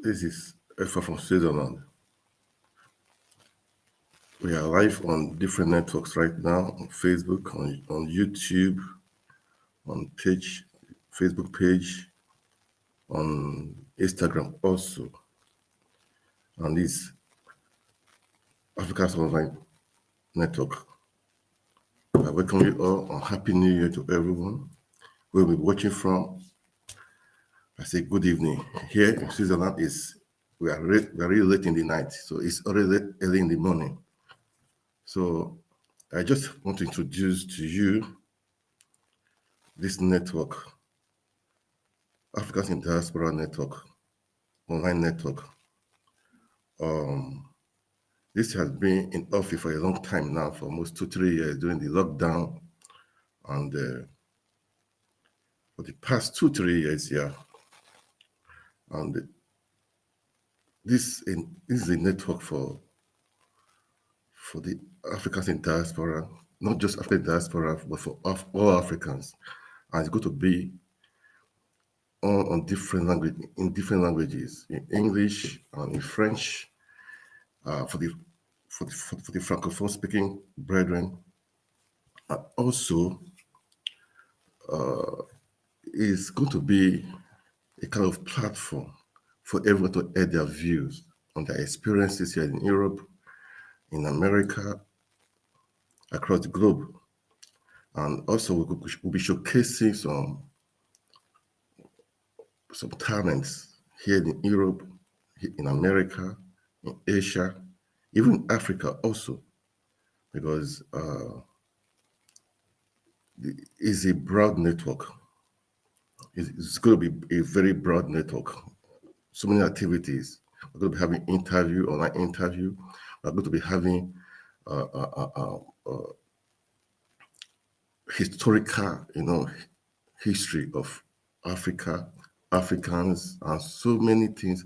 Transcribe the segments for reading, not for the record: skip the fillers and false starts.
This is Effa from Switzerland. We are live on different networks right now, on Facebook, on YouTube, on Facebook page, on Instagram also, on this Africa's Online Network. I welcome you all on Happy New Year to everyone. Where we're watching from, I say good evening. Here in Switzerland we are really late in the night, so it's already early in the morning. So I just want to introduce to you this network, Africans in Diaspora Network, online network. This has been in office for a long time now, for almost 2-3 years during the lockdown, and for the past 2-3 years, yeah. And this is a network for the Africans in diaspora, not just African diaspora, but for all Africans. And it's going to be on different languages, in English and in French, for the Francophone speaking brethren. And also, it's going to be a kind of platform for everyone to add their views on their experiences here in Europe, in America, across the globe. And also, we'll be showcasing some talents here in Europe, in America, in Asia, even Africa also, because it's a broad network. It's going to be a very broad network. So many activities. We're going to be having online interview. We're going to be having historical, history of Africa, Africans, and so many things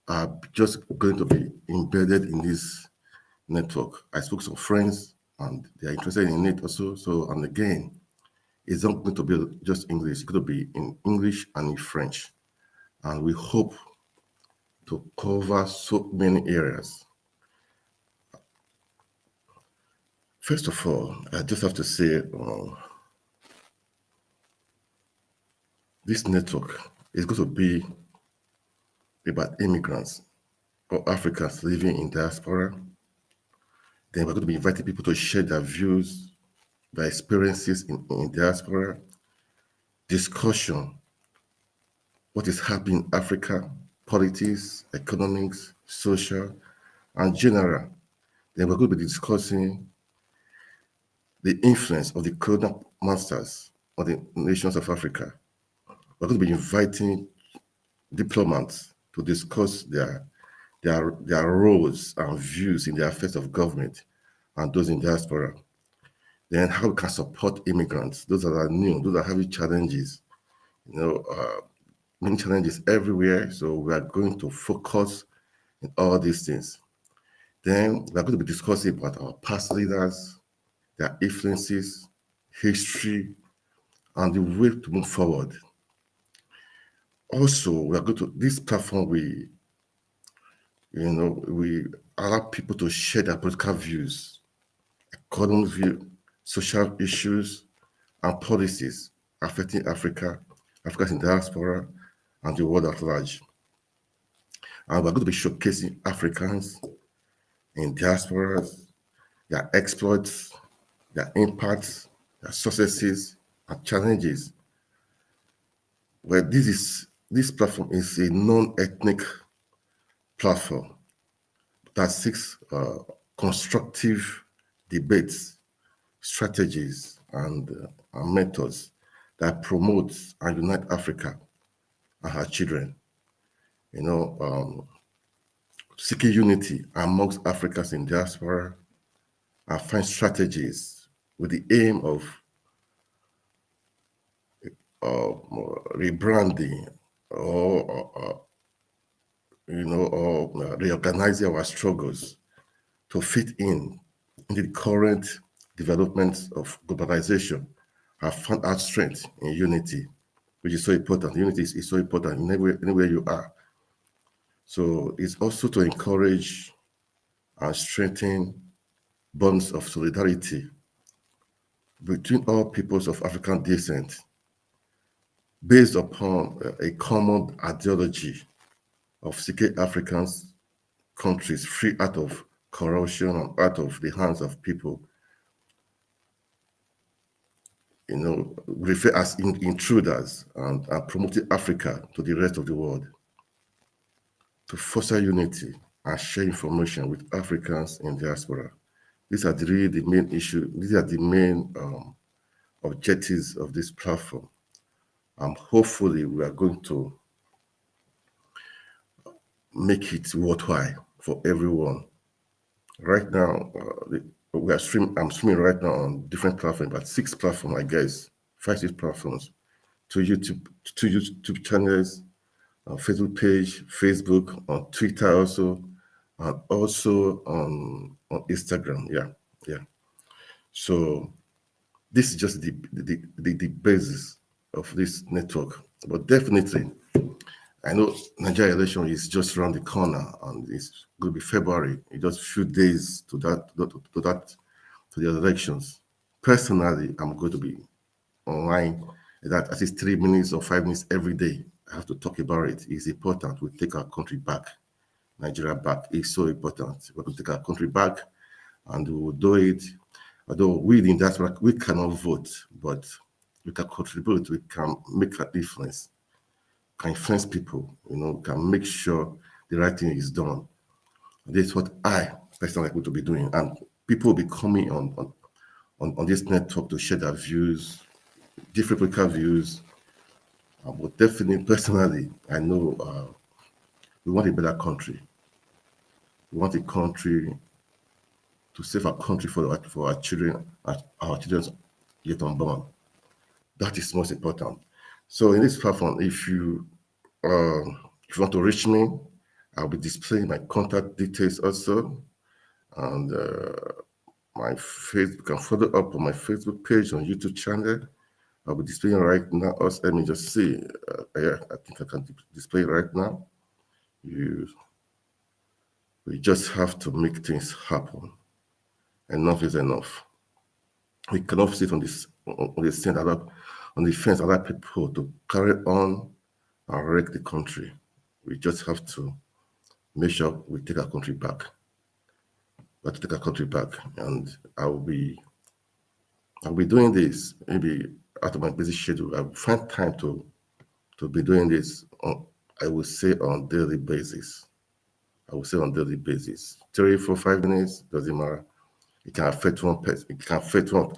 are just going to be embedded in this network. I spoke to some friends and they're interested in it also. So, and again, it's not going to be just English, it's going to be in English and in French. And we hope to cover so many areas. First of all, I just have to say, this network is going to be about immigrants or Africans living in diaspora. Then we're going to be inviting people to share their views, their experiences in diaspora, discussion, what is happening in Africa, politics, economics, social, and general. Then we're going to be discussing the influence of the colonial masters on the nations of Africa. We're going to be inviting diplomats to discuss their roles and views in the affairs of government and those in diaspora. Then how we can support immigrants, those that are new, those that are having challenges, many challenges everywhere. So we are going to focus on all these things. Then we're going to be discussing about our past leaders, their influences, history, and the way to move forward. Also, we are going to this platform. We allow people to share their political views, economic view, social issues, and policies affecting Africa, Africans in diaspora, and the world at large. And we're going to be showcasing Africans in diasporas, their exploits, their impacts, their successes, and challenges. Well, this platform is a non-ethnic platform that seeks constructive debates, strategies, and methods that promote and unite Africa and her children. Seeking unity amongst Africans in diaspora and find strategies with the aim of rebranding or reorganizing our struggles to fit in the current developments of globalization. Have found our strength in unity, which is so important. Unity is so important anywhere you are. So it's also to encourage and strengthen bonds of solidarity between all peoples of African descent based upon a common ideology of seeking Africans countries free out of corruption and out of the hands of people, refer as intruders, and promoting Africa to the rest of the world to foster unity and share information with Africans in diaspora. These are really the main issue. These are the main objectives of this platform. Hopefully, we are going to make it worthwhile for everyone. Right now, I'm streaming right now on different platforms, about 6 platforms, I guess, 5, 6 platforms, two YouTube channels, Facebook page, Facebook, on Twitter also, and also on Instagram. Yeah. So this is just the basis of this network. But definitely, I know Nigeria election is just around the corner, and it's going to be February. It's just a few days to the elections. Personally, I'm going to be online that at least 3 minutes or 5 minutes every day. I have to talk about it. It's important. We take our country back. Nigeria back is so important. We have to take our country back, and we will do it. Although we in diaspora, we cannot vote, but we can contribute. We can make a difference. Can influence people. Can make sure the right thing is done. This is what I personally want to be doing, and people will be coming on this network to share their views, different political views. But definitely, personally, I know we want a better country. We want a country to save our country for our children, our children's yet unborn. That is most important. So in this platform, if you want to reach me, I'll be displaying my contact details also, and my Facebook. You can follow up on my Facebook page, on YouTube channel. I'll be displaying right now. Also, let me just see. Yeah, I think I can display right now. We just have to make things happen. Enough is enough. We cannot sit on the fence, allow people to carry on and wreck the country. We just have to make sure we take our country back. We have to take our country back, and I'll be doing this maybe out of my busy schedule. I will find time to be doing this. I will say on daily basis. 3, 4, 5 minutes doesn't matter. It can affect one person. It can affect one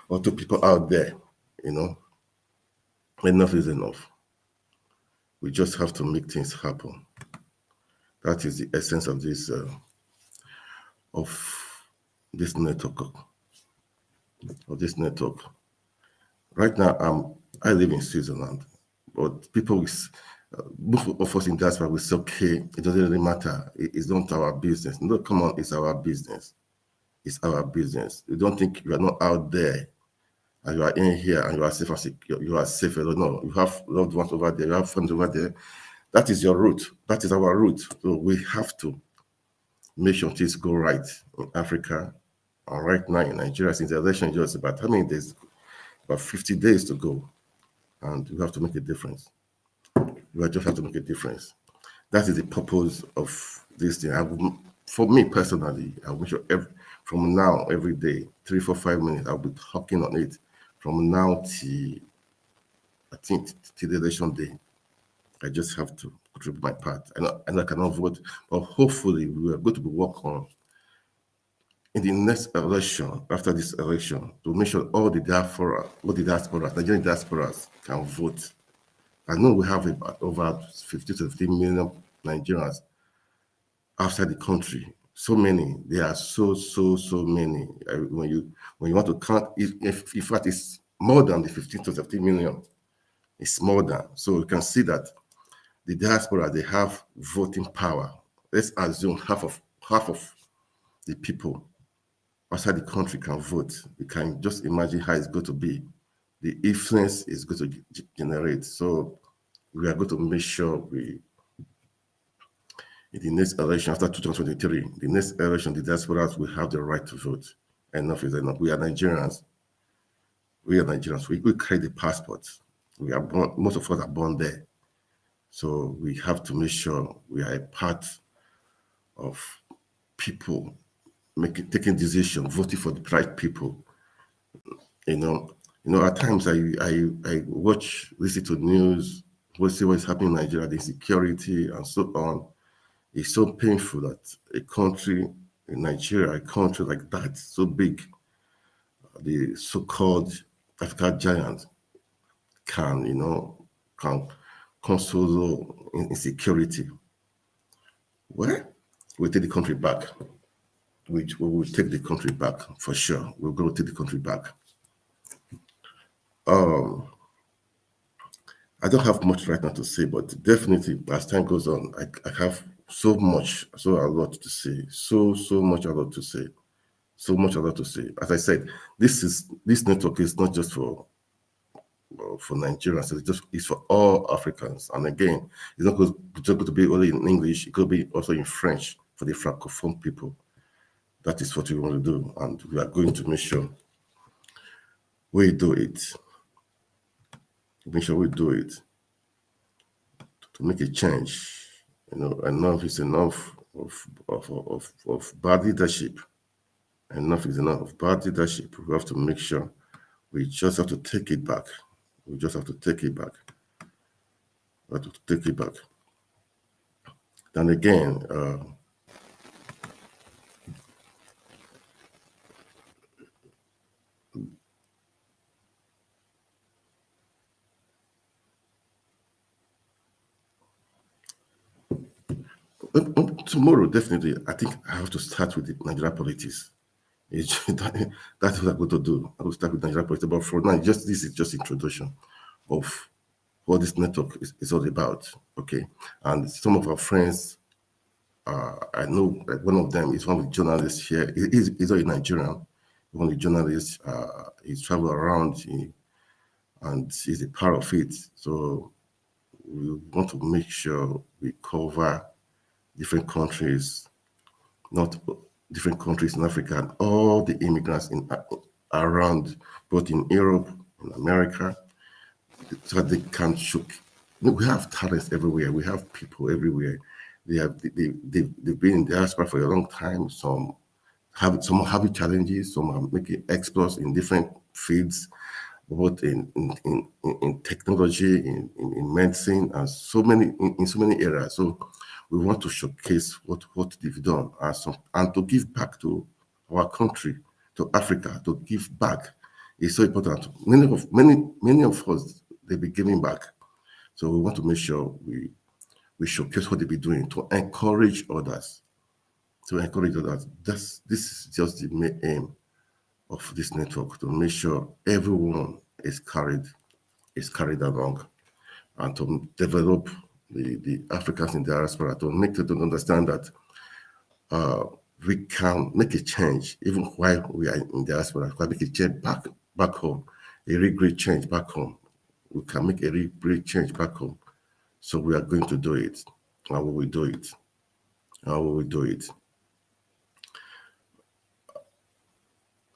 or two people out there. Enough is enough. We just have to make things happen. That is the essence of this network. Right now, I live in Switzerland, but people, most of us in diaspora will say, okay, it doesn't really matter. It's not our business. No, come on, it's our business. It's our business. You don't think you are not out there and you are in here and you are safe and secure. You are safe. No, you have loved ones over there. You have friends over there. That is your route. That is our route. So we have to make sure things go right in Africa. And right now in Nigeria, since the election is just about how many days? About 50 days to go. And we have to make a difference. We just have to make a difference. That is the purpose of this thing. For me personally, I wish from now every day, 3, 4, 5 minutes, I'll be talking on it from now till I think till the election day. I just have to contribute my part. And I cannot vote, but hopefully we are going to be working on in the next election, after this election, to make sure all the diasporas, Nigerian diasporas can vote. I know we have about over 50 to 15 million Nigerians outside the country. So many. There are so many. When you want to count, in fact, it's more than the 15 to 15 million. It's more than. So you can see that the diaspora, they have voting power. Let's assume half of the people outside the country can vote. You can just imagine how it's going to be. The influence is going to generate. So we are going to make sure in the next election after 2023, the next election, the diasporas will have the right to vote. Enough is enough. We are Nigerians. We carry the passports. We are born, most of us are born there. So we have to make sure we are a part of people taking decisions, voting for the right people. At times I watch, listen to news, see what's happening in Nigeria, the insecurity and so on. It's so painful that a country in Nigeria, a country like that, so big, the so-called African giant can cause so insecurity. Well, we take the country back. We will take the country back for sure. We're going to take the country back. I don't have much right now to say, but definitely as time goes on, I have so a lot to say, so much a lot to say, so much a lot to say. As I said, this network is not just for Nigerians, it's for all Africans. And again, it's not just going to be only in English, it could be also in French for the Francophone people. That is what we want to do, and we are going to make sure we do it. Make sure we do it to make a change. Enough is enough of bad leadership. Enough is enough of bad leadership. We have to make sure we just have to take it back. We just have to take it back. We have to take it back. Then again, tomorrow, definitely, I think I have to start with the Nigeria politics. That's what I'm going to do. I will start with Nigeria politics. But for now, this is just introduction of what this network is all about. Okay, and some of our friends, I know like one of them is one of the journalists here. He's not a Nigerian. One of the journalists. He's traveled around, and he's a part of it. So we want to make sure we cover different countries, not different countries in Africa, and all the immigrants around, both in Europe, in America, so that they can show. We have talents everywhere. We have people everywhere. They've been in diaspora for a long time. Some having challenges. Some are making exploits in different fields, both in technology, in medicine, and in so many areas. So we want to showcase what they've done and to give back to our country, to Africa, to give back. It's so important. Many of us, they've been giving back. So we want to make sure we showcase what they've been doing to encourage others. This is just the main aim of this network, to make sure everyone is carried along, and to develop the Africans in diaspora, to make them understand that we can make a change even while we are in diaspora. We can make a change back home, a really great change back home. We can make a really great change back home. So we are going to do it. How will we do it? How will we do it?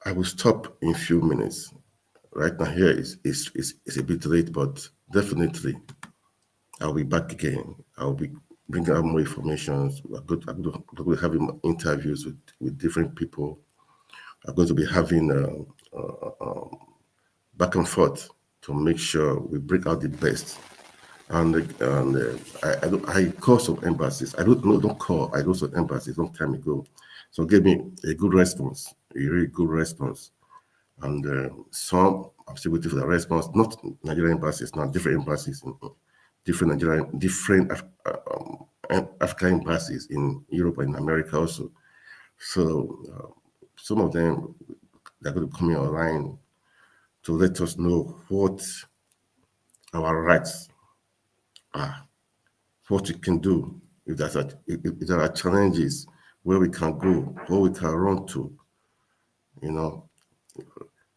I will stop in a few minutes. Right now here is a bit late, but definitely I'll be back again. I'll be bringing out more information. I'm going to be having interviews with different people. I'm going to be having back and forth to make sure we bring out the best. And I call some embassies. I know some embassies long time ago. So gave me a good response, a really good response. And some I'm still waiting for the response. Not Nigerian embassies, not different embassies, different African embassies in Europe and America also. So some of them, they're going to come in online to let us know what our rights are, what we can do, if there are challenges, where we can go, where we can run to,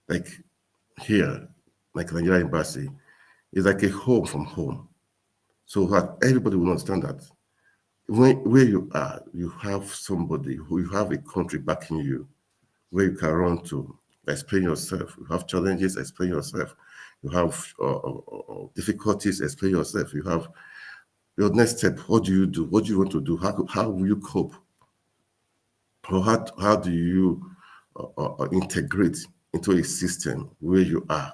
like here, like the Nigerian embassy, is like a home from home. So that everybody will understand that where you are, you have somebody who you have a country backing you, where you can run to, explain yourself. You have challenges, explain yourself. You have difficulties, explain yourself. You have your next step. What do you do? What do you want to do? How will you cope? Or how do you integrate into a system where you are?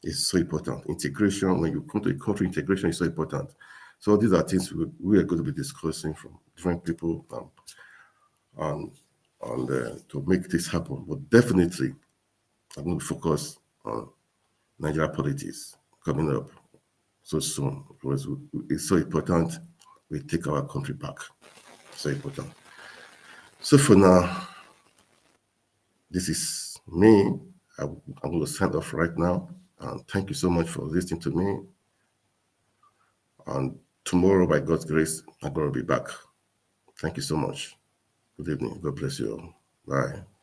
Is so important. Integration, when you come to a country, integration is so important. So these are things we are going to be discussing from different people on to make this happen. But definitely, I'm going to focus on Nigeria politics coming up so soon because it's so important we take our country back. So important. So for now, this is me. I'm going to sign off right now. And thank you so much for listening to me. And tomorrow, by God's grace, I'm going to be back. Thank you so much. Good evening. God bless you all. Bye.